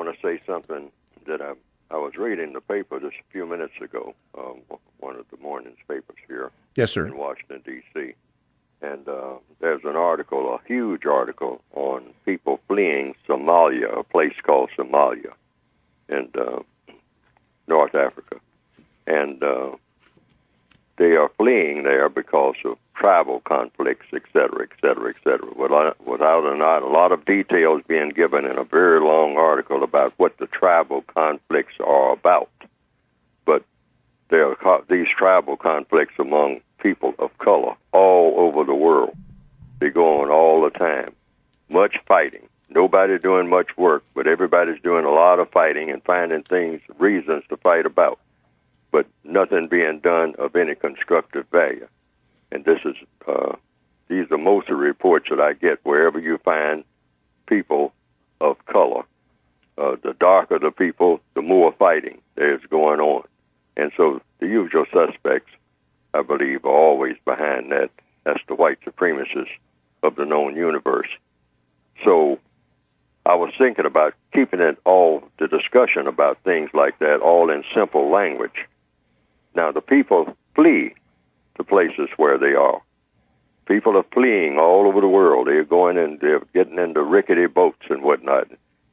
want to say something that I was reading the paper just a few minutes ago, one of the morning's papers here Yes, sir. in Washington, D.C., and there's an article, a huge article, on people fleeing Somalia, a place called Somalia in North Africa. And they are fleeing there because of tribal conflicts, et cetera, et cetera, et cetera, without a lot of details being given in a very long article about what the tribal conflicts are about. But there are these tribal conflicts among people of color all over the world. They go on all the time. Much fighting. Nobody doing much work, but everybody's doing a lot of fighting and finding reasons to fight about, but nothing being done of any constructive value. And these are most of the reports that I get wherever you find people of color. The darker the people, the more fighting there's going on. And so the usual suspects, I believe, are always behind that. That's the white supremacists of the known universe. So I was thinking about keeping the discussion about things like that all in simple language. Now, the people flee to places where they are. People are fleeing all over the world. They're going in, they're getting into rickety boats and whatnot,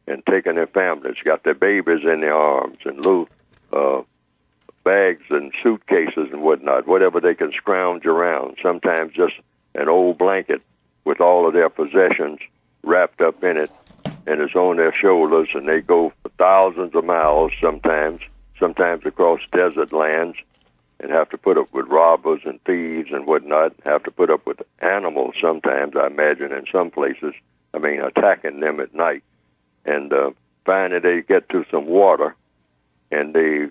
and taking their families, got their babies in their arms, and little bags and suitcases and whatnot, whatever they can scrounge around, sometimes just an old blanket with all of their possessions wrapped up in it, and it's on their shoulders, and they go for thousands of miles sometimes across desert lands, and have to put up with robbers and thieves and whatnot, have to put up with animals sometimes, I imagine, in some places, attacking them at night. And finally they get to some water, and they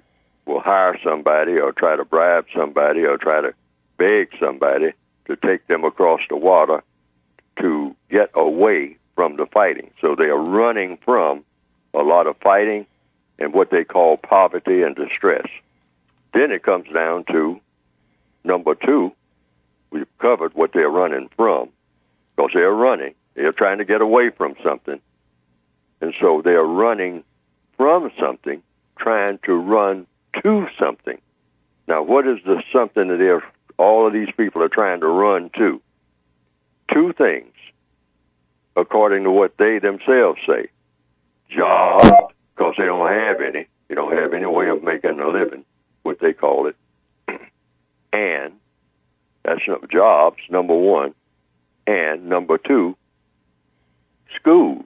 will hire somebody or try to bribe somebody or try to beg somebody to take them across the water to get away from the fighting. So they are running from a lot of fighting and what they call poverty and distress. Then it comes down to number two. We've covered what they're running from, because they're running. They're trying to get away from something. And so they're running from something, trying to run to something. Now, what is the something that all of these people are trying to run to? Two things, according to what they themselves say. Jobs, because they don't have any. They don't have any way of making a living, what they call it. And that's jobs, number one. And number two, schools.